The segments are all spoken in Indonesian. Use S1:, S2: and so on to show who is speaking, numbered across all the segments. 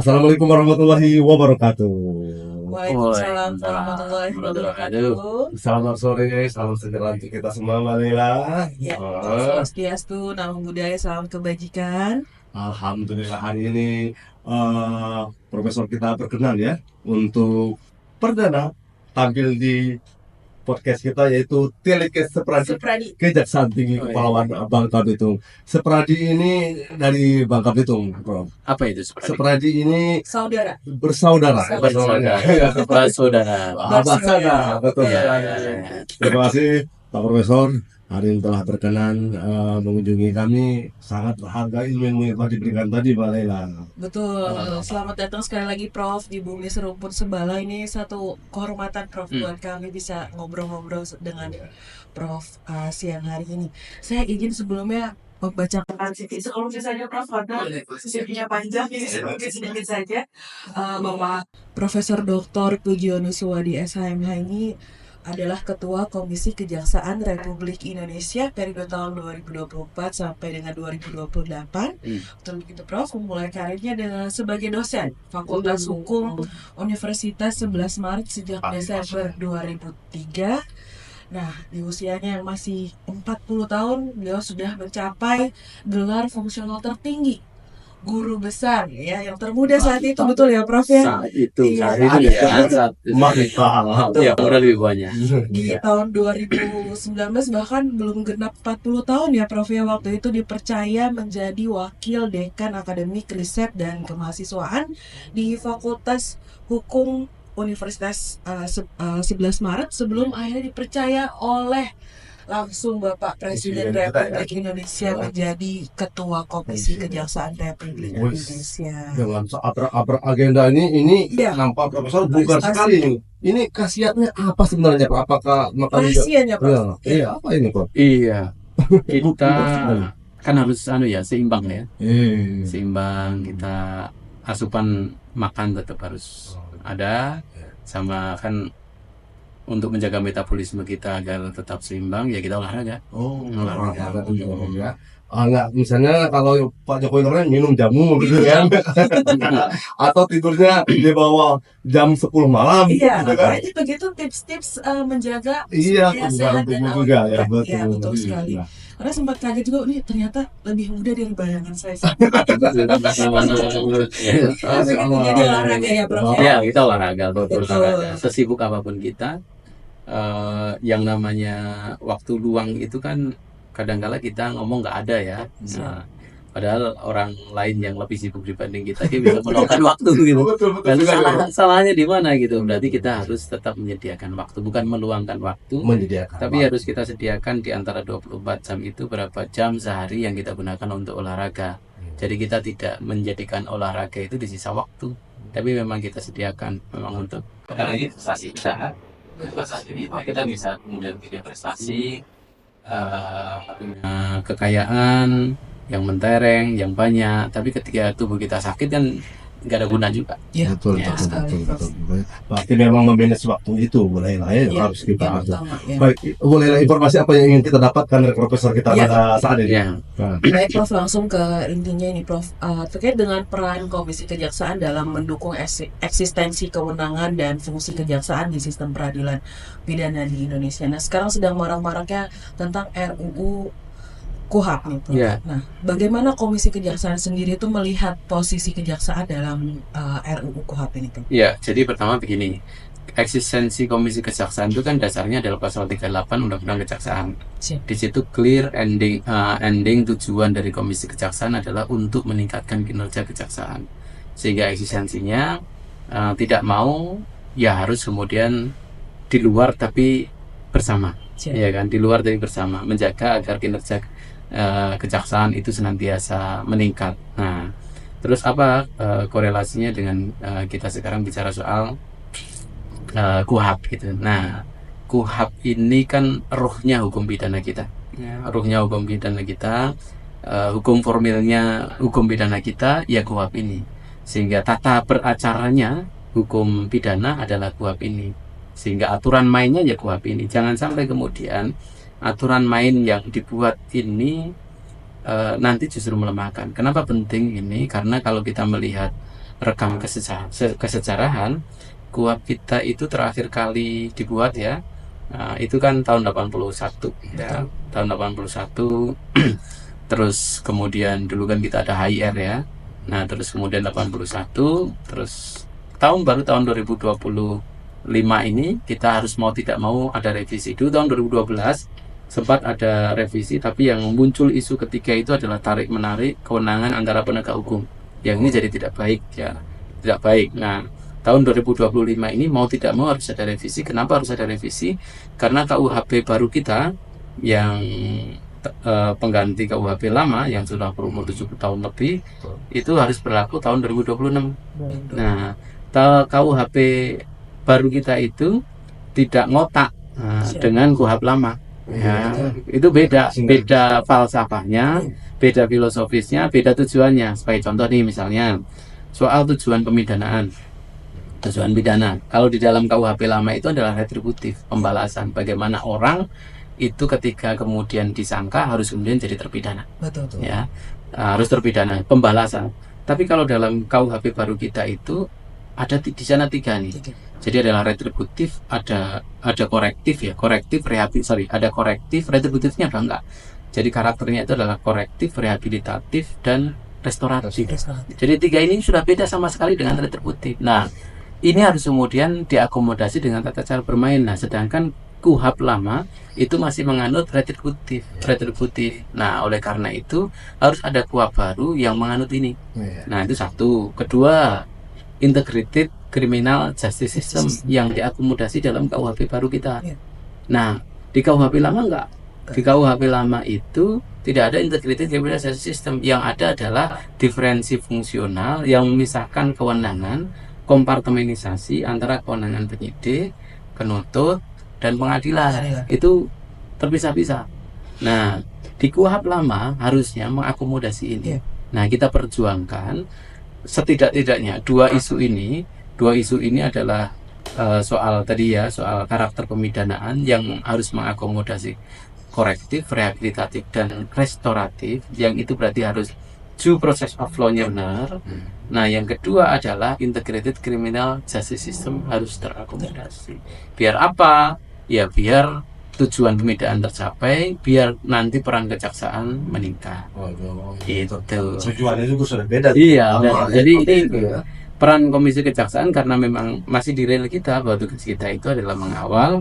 S1: Assalamualaikum warahmatullahi wabarakatuh.
S2: Waalaikumsalam warahmatullahi wabarakatuh.
S1: Selamat sore, salam sejahtera untuk kita semua, Mbak Lila.
S2: Ya, swastiastu, namo buddhaya, salam kebajikan.
S1: Alhamdulillah hari ini Profesor kita berkenan ya untuk perdana tampil di podcast kita, yaitu Telikes Sepradi Kejaksaan Tinggi Kepulauan Bangka Belitung. Sepradi ini dari Bangka Belitung, Prof.
S3: Apa itu Sepradi?
S1: Sepradi ini
S2: Saudara.
S1: bersaudara.
S3: Bersaudara.
S1: Bahasa, betul.
S3: Ya.
S1: Terima kasih Pak Profesor hari ini telah berkenan mengunjungi kami. Sangat berharga ilmu yang telah diberikan tadi, Mbak Laila.
S2: Betul. Selamat datang sekali lagi Prof di Bumi Serumpun Sebala. Ini satu kehormatan Prof buat kami bisa ngobrol-ngobrol dengan Prof siang hari ini. Saya izin sebelumnya membacakan CV sekelumnya saja Prof, karena CV-nya panjang, jadi mungkin sedikit saja bahwa Profesor Dr. Pujiyono Suwadi SHMH ini adalah Ketua Komisi Kejaksaan Republik Indonesia periode tahun 2024 sampai dengan 2028. Untuk itu Prof memulai karirnya dengan sebagai dosen Fakultas Hukum Universitas 11 Maret sejak Desember 2003. Nah, di usianya yang masih 40 tahun, beliau sudah mencapai gelar fungsional tertinggi, guru besar ya, yang termuda saat itu, betul ya Prof ya?
S3: Saat itu
S2: Iya.
S3: saat itu.
S1: Mantap.
S3: Ya, udah lebih banyak.
S2: Di tahun 2019 bahkan belum genap 40 tahun ya Prof ya, waktu itu dipercaya menjadi wakil dekan akademik riset dan kemahasiswaan di Fakultas Hukum Universitas 11 Maret sebelum akhirnya dipercaya oleh langsung Bapak Presiden Republik Indonesia menjadi Ketua Komisi Kejaksaan Republik Indonesia.
S1: Dengan seabrak-abrak agenda ini
S2: Iya.
S1: nampak Profesor bugar sekali ini. Ini khasiatnya apa sebenarnya, Pak? Apakah makan
S2: Rahasianya Prof.
S1: Iya, apa ini, Pak?
S3: Iya. Kita kan harus seimbang ya. Seimbang, kita asupan makan tetap harus ada, sama kan untuk menjaga metabolisme kita agar tetap seimbang ya kita olahraga.
S1: Olahraga ya. Enggak, misalnya kalau Pak Jokowi kemarin minum jamu gitu kan. Atau tidurnya di bawah jam 10 malam.
S2: Iya,
S1: gitu kan.
S2: makanya begitu tips-tips menjaga
S1: Iya,
S2: supaya
S1: kebugaran
S2: sehat dan
S1: tubuh
S2: awet
S1: juga ya,
S2: muda.
S1: betul.
S2: Iya, betul sekali.
S1: Iya.
S2: Karena sempat kaget juga, nih ternyata lebih muda dari bayangan saya. Jadi olahraga ya Prof
S3: Ya, kita olahraga,
S2: Betul.
S3: sesibuk apapun kita, yang namanya waktu luang itu kan kadang-kala kita ngomong nggak ada ya. Nah, padahal orang lain yang lebih sibuk dibanding kita, dia bisa meluangkan waktu gitu.
S1: Betul.
S3: Lalu salahnya di mana gitu? Berarti kita harus tetap menyediakan waktu, bukan meluangkan waktu, tapi harus kita sediakan di antara 24 jam itu berapa jam sehari yang kita gunakan untuk olahraga. Jadi kita tidak menjadikan olahraga itu di sisa waktu, tapi memang kita sediakan memang untuk prestasi usaha. Prestasi ini kita bisa kemudian punya prestasi, punya kekayaan yang mentereng, yang banyak, tapi ketika tubuh kita sakit kan nggak ada guna juga.
S2: Iya,
S1: Betul.
S2: Prof.
S1: Berarti memang memanage waktu itu boleh lah ya, harus kita
S2: Yang
S1: atur.
S2: utama, ya.
S1: Baik, boleh lah informasi apa yang ingin kita dapatkan dari Profesor kita
S2: Iya.
S1: pada saat ini?
S3: Ya.
S2: Baik Prof, langsung ke intinya ini Prof, terkait dengan peran Komisi Kejaksaan dalam mendukung eksistensi kewenangan dan fungsi kejaksaan di sistem peradilan pidana di Indonesia. Nah, sekarang sedang marak-maraknya tentang RUU KUHP nih Prof.
S3: Ya.
S2: Nah, bagaimana Komisi Kejaksaan sendiri itu melihat posisi kejaksaan dalam RUU KUHP ini Prof?
S3: Ya, jadi pertama begini, eksistensi Komisi Kejaksaan itu kan dasarnya adalah pasal 38 Undang-Undang Kejaksaan.
S2: Siap.
S3: Di situ clear ending tujuan dari Komisi Kejaksaan adalah untuk meningkatkan kinerja kejaksaan, sehingga eksistensinya tidak mau ya harus kemudian di luar tapi bersama.
S2: Siap.
S3: Ya kan, di luar tapi bersama, menjaga agar kinerja kejaksaan itu senantiasa meningkat. Nah, terus apa korelasinya dengan kita sekarang bicara soal KUHP gitu. Nah, KUHP ini kan ruhnya hukum pidana kita. Ruhnya hukum pidana kita, hukum formilnya hukum pidana kita ya KUHP ini. Sehingga tata beracaranya hukum pidana adalah KUHP ini. Sehingga aturan mainnya ya KUHP ini. Jangan sampai kemudian aturan main yang dibuat ini nanti justru melemahkan. Kenapa penting ini? Karena kalau kita melihat rekam kesejarahan, KUHP kita itu terakhir kali dibuat ya, itu kan tahun 81 ya, tahun 81. Terus kemudian dulu kan kita ada HIR ya. Nah, terus kemudian 81, terus baru tahun 2025 ini kita harus mau tidak mau ada revisi. Dulu tahun 2012 sempat ada revisi, tapi yang muncul isu ketika itu adalah tarik menarik kewenangan antara penegak hukum. Yang ini jadi tidak baik ya. Tidak baik. Nah, tahun 2025 ini mau tidak mau harus ada revisi. Kenapa harus ada revisi? Karena KUHP baru kita yang pengganti KUHP lama yang sudah berumur 70 tahun lebih itu harus berlaku tahun 2026. Nah, KUHP baru kita itu tidak ngotak dengan KUHP lama. Ya, itu beda falsafahnya, beda filosofisnya, beda tujuannya. Sebagai contoh nih misalnya soal tujuan pemidanaan. Tujuan pidana. Kalau di dalam KUHP lama itu adalah retributif, pembalasan. Bagaimana orang itu ketika kemudian disangka harus kemudian jadi terpidana.
S2: Betul.
S3: Ya, harus terpidana, pembalasan. Tapi kalau dalam KUHP baru kita itu ada di sana 3 nih. Jadi adalah retributif, ada korektif ya, ada korektif, retributifnya apa enggak. Jadi karakternya itu adalah korektif, rehabilitatif, dan restoratif. Jadi 3 ini sudah beda sama sekali dengan retributif. Nah, ini harus kemudian diakomodasi dengan tata cara bermain. Nah, sedangkan KUHP lama itu masih menganut retributif. Nah, oleh karena itu harus ada KUHP baru yang menganut ini. Nah, itu satu. Kedua, integrated criminal justice system yang diakomodasi dalam KUHP baru kita. Nah, di KUHP lama enggak. Di KUHP lama itu tidak ada integrated criminal justice system. Yang ada adalah diferensi fungsional yang memisahkan kewenangan, kompartemenisasi antara kewenangan penyidik, penuntut, dan pengadilan. Itu terpisah-pisah. Nah, di KUHP lama harusnya mengakomodasi ini. Nah, kita perjuangkan setidak-tidaknya dua isu ini adalah soal tadi ya, soal karakter pemidanaan yang harus mengakomodasi korektif, rehabilitatif, dan restoratif, yang itu berarti harus due process of law-nya benar. Nah, yang kedua adalah integrated criminal justice system harus terakomodasi. Biar apa? Ya biar tujuan pemidaan tercapai, biar nanti peran kejaksaan meningkat. Itu.
S1: Tujuannya juga sudah beda.
S3: Iya, jadi ini peran Komisi Kejaksaan karena memang masih di rel kita, bahwa tugas kita itu adalah mengawal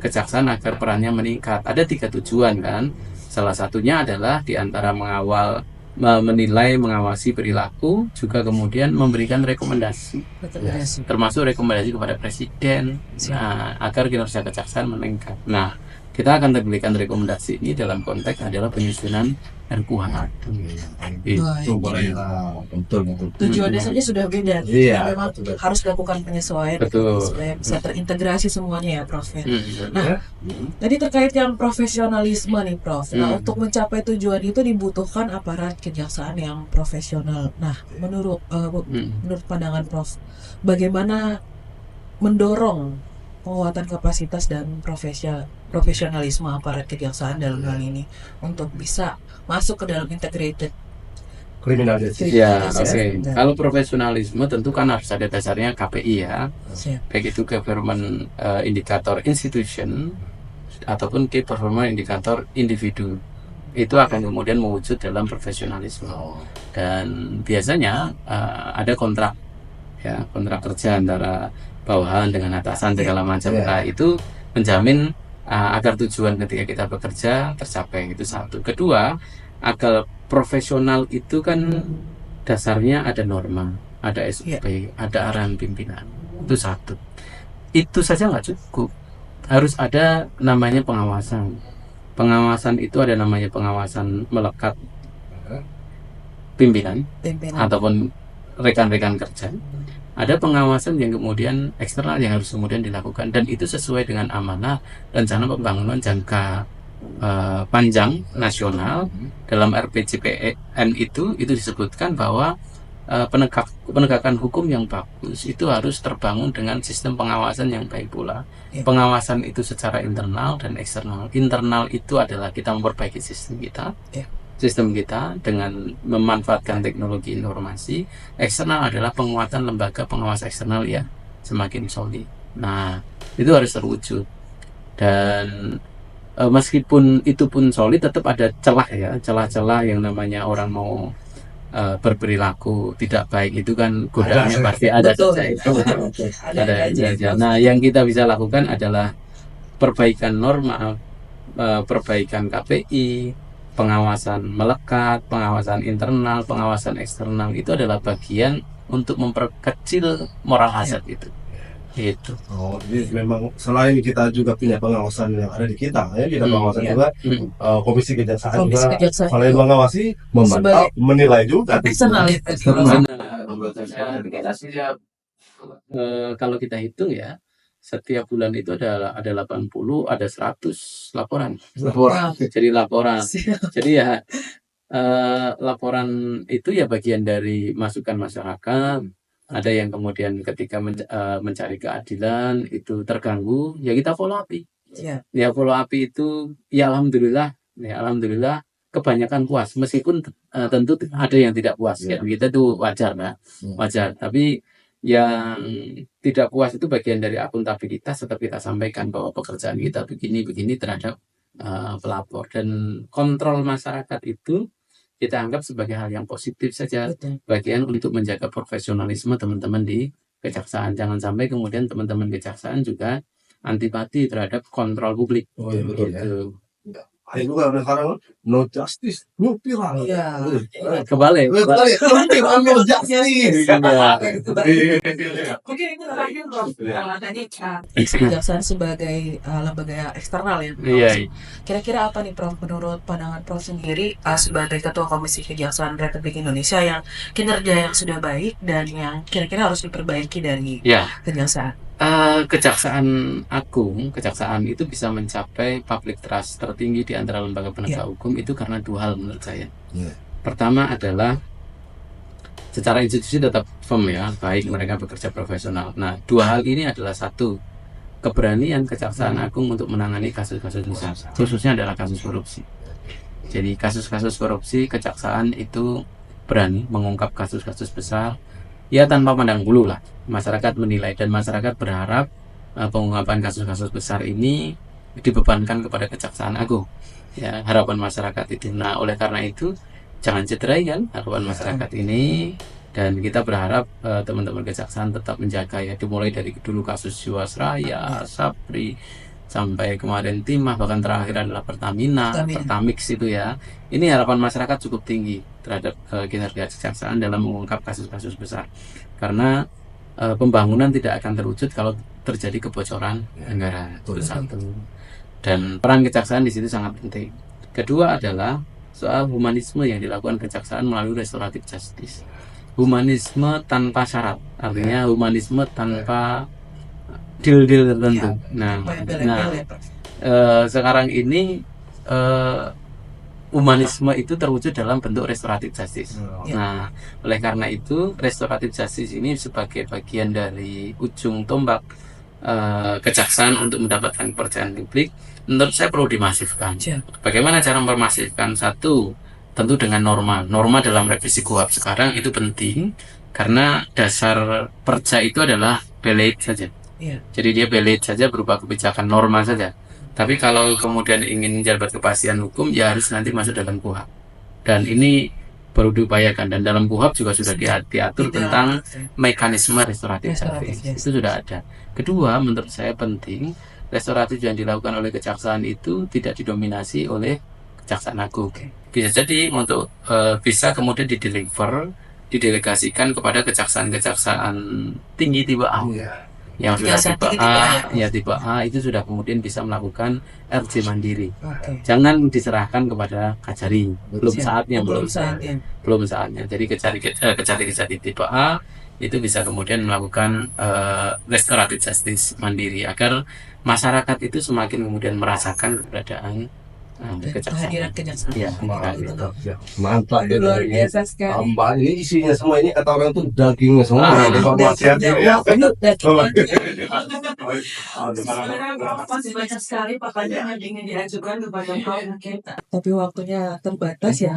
S3: kejaksaan agar perannya meningkat. Ada 3 tujuan kan. Salah satunya adalah diantara mengawal, menilai, mengawasi perilaku, juga kemudian memberikan rekomendasi, termasuk rekomendasi kepada Presiden, agar kinerja kejaksaan meningkat. Nah, kita akan memberikan rekomendasi ini dalam konteks adalah penyusunan RKUHP.
S1: Itu boleh. Betul.
S2: Tujuannya saja sudah beda.
S1: Iya.
S2: Memang harus dilakukan penyesuaian supaya bisa terintegrasi semuanya ya, Prof. Nah, tadi terkait yang profesionalisme nih, Prof. Nah, untuk mencapai tujuan itu dibutuhkan aparat kejaksaan yang profesional. Nah, menurut pandangan Prof, bagaimana mendorong penguatan kapasitas dan profesionalisme aparat kejaksaan dalam hal ini untuk bisa masuk ke dalam integrated
S1: Criminal justice.
S3: Ya, oke. Kalau profesionalisme tentu kan harus ada dasarnya KPI ya. Baik itu Government Indicator Institution ataupun Key Performance Indicator Individu. Itu akan kemudian mewujud dalam profesionalisme. Dan biasanya ada kontrak kerja antara bawahan dengan atasan segala macam. Nah, itu menjamin agar tujuan ketika kita bekerja tercapai. Itu satu. Kedua, agar profesional itu kan dasarnya ada norma, ada SOP, ada arahan pimpinan. Itu satu. Itu saja nggak cukup. Harus ada namanya pengawasan. Pengawasan itu ada namanya pengawasan melekat pimpinan. Ataupun rekan-rekan kerja. Ada pengawasan yang kemudian eksternal yang harus kemudian dilakukan, dan itu sesuai dengan amanah rencana pembangunan jangka panjang nasional. Dalam RPJPN itu disebutkan bahwa penegakan hukum yang bagus itu harus terbangun dengan sistem pengawasan yang baik pula. Pengawasan itu secara internal dan eksternal. Internal itu adalah kita memperbaiki sistem kita. sistem kita dengan memanfaatkan teknologi informasi. Eksternal adalah penguatan lembaga pengawas eksternal ya semakin solid. Nah, itu harus terwujud. Dan meskipun itu pun solid, tetap ada celah ya, celah-celah yang namanya orang mau berperilaku tidak baik itu kan godaannya pasti ada
S2: Betul.
S3: saja itu. Ada
S2: aja.
S3: saja. Nah, yang kita bisa lakukan adalah perbaikan norma, perbaikan KPI, pengawasan melekat, pengawasan internal, pengawasan eksternal itu adalah bagian untuk memperkecil moral hazard itu. Itu.
S1: Oh, jadi memang selain kita juga punya pengawasan yang ada di kita, ya kita pengawasan
S2: iya.
S1: juga, komisi kejaksaan
S2: Komisi
S1: juga
S2: kejaksaan
S1: selain
S2: itu
S1: mengawasi, memantau,
S2: sebagai
S1: menilai juga.
S2: eksternal ya.
S3: Kita setiap kalau kita hitung ya, setiap bulan itu ada 80, ada 100 laporan.
S2: Wow.
S3: Jadi laporan.
S2: Siap.
S3: Jadi ya laporan itu ya bagian dari masukan masyarakat. Ada yang kemudian ketika mencari keadilan itu terganggu, ya kita follow up.
S2: Iya.
S3: Ya follow up itu ya alhamdulillah kebanyakan puas, meskipun tentu ada yang tidak puas.
S1: Iya.
S3: Ya kita itu wajar, Mbak. Wajar. Tapi yang tidak puas itu bagian dari akuntabilitas, tetap kita sampaikan bahwa pekerjaan kita begini terhadap pelapor, dan kontrol masyarakat itu kita anggap sebagai hal yang positif saja,
S2: Betul.
S3: bagian untuk menjaga profesionalisme teman-teman di kejaksaan. Jangan sampai kemudian teman-teman kejaksaan juga antipati terhadap kontrol publik.
S1: Oh iya betul ya.
S3: Gitu.
S1: Ada juga sekarang no justice, no viral.
S2: Iya.
S3: Kebalik.
S1: No justice.
S2: Mungkin itu terakhir Prof. Tadi kejaksaan sebagai lembaga eksternal ya.
S3: Iya.
S2: Kira-kira apa nih Prof, menurut pandangan Prof sendiri sebagai Ketua Komisi Kejaksaan Republik Indonesia yang kinerja yang sudah baik dan yang kira-kira harus diperbaiki dari
S3: Ya.
S2: kejaksaan?
S3: Kejaksaan Agung, kejaksaan itu bisa mencapai public trust tertinggi di antara lembaga penegak hukum itu karena dua hal menurut saya. Pertama adalah secara institusi tetap firm ya, baik mereka bekerja profesional. Nah, dua hal ini adalah satu, keberanian Kejaksaan Agung untuk menangani kasus-kasus besar, khususnya adalah kasus korupsi. Jadi kasus-kasus korupsi kejaksaan itu berani mengungkap kasus-kasus besar ya tanpa pandang bulu lah. Masyarakat menilai dan masyarakat berharap pengungkapan kasus-kasus besar ini dibebankan kepada Kejaksaan Agung. Ya, harapan masyarakat itu. Nah, oleh karena itu jangan cederai kan harapan masyarakat ini, dan kita berharap teman-teman kejaksaan tetap menjaga ya, dimulai dari dulu kasus Jiwasraya, Sapri, sampai kemarin Timah, bahkan terakhir adalah Pertamina, Pertamix itu ya. Ini harapan masyarakat cukup tinggi terhadap kinerja kejaksaan dalam mengungkap kasus-kasus besar, karena pembangunan tidak akan terwujud kalau terjadi kebocoran anggaran. Itu satu. Dan peran kejaksaan di situ sangat penting. Kedua adalah soal humanisme yang dilakukan kejaksaan melalui restoratif justice. Humanisme tanpa syarat, artinya humanisme tanpa deal-deal tertentu. Sekarang ini humanisme itu terwujud dalam bentuk restoratif justice. Nah, oleh karena itu restoratif justice ini sebagai bagian dari ujung tombak kejaksaan untuk mendapatkan kepercayaan publik, menurut saya perlu dimasifkan. Bagaimana cara memasifkan? Satu, tentu dengan norma dalam revisi KUHP sekarang itu penting, karena dasar perja itu adalah beleit saja. Jadi dia beleit saja berupa kebijakan norma saja. Tapi kalau kemudian ingin menjabat kepastian hukum, ya harus nanti masuk dalam KUHP. Dan ini perlu diupayakan, dan dalam KUHP juga sudah diatur tentang mekanisme restoratif justice. Itu sudah ada. Kedua, menurut saya penting, restoratif yang dilakukan oleh kejaksaan itu tidak didominasi oleh Kejaksaan Agung. Bisa jadi untuk bisa kemudian didelegasikan kepada kejaksaan-kejaksaan tinggi tipe A. Yang sudah tipe A itu sudah kemudian bisa melakukan RJ mandiri. Jangan diserahkan kepada Kajari. Belum saatnya. Jadi Kejari tipe A itu bisa kemudian melakukan restoratif justice mandiri, agar masyarakat itu semakin kemudian merasakan keberadaan
S2: kehadiran kejaksaan.
S3: Iya,
S1: Mantap ya.
S2: Luar biasa sekali.
S1: Tambah ini isinya semua ini kata orang tuh dagingnya semua. Informasi
S2: Dagingnya, wah, ini dagingnya.
S1: Oh.
S2: Sebenarnya masih banyak sekali pertanyaan yang ingin diajukan kepada kaum kita. Tapi waktunya terbatas ya.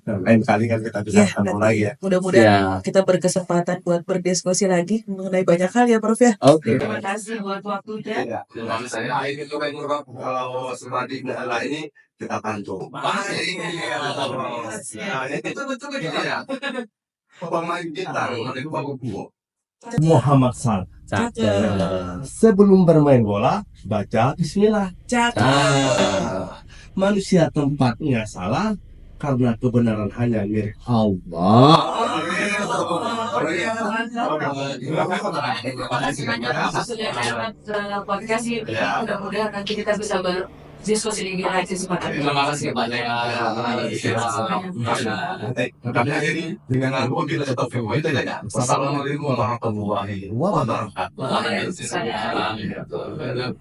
S1: Lain kali kan kita bisa
S2: Ya,
S1: ketemu lagi ya.
S2: mudah-mudahan
S3: Ya.
S2: kita berkesempatan buat berdiskusi lagi mengenai banyak hal ya Prof ya.
S3: Oke.
S2: Terima kasih buat waktunya.
S1: Iya. Kalau saya ini tuh kan kalau semadi nah ini kita bantu. Betul ya. Pemain kita itu bagus gua. Muhammad Sal.
S3: Cakep.
S1: Sebelum bermain bola, baca bismillah.
S2: Cakep.
S1: Manusia tempatnya salah karena kebenaran hanya milik Allah.
S2: Terima kasih banyak sudah lewat podcast ini. Mudah-mudahan nanti kita bisa berdiskusi lagi lain kesempatan.
S3: Terima kasih banyak.
S1: Kami akhiri dengan aku kita tetap itu ya. Assalamualaikum warahmatullahi wabarakatuh.
S2: Terima kasih banyak.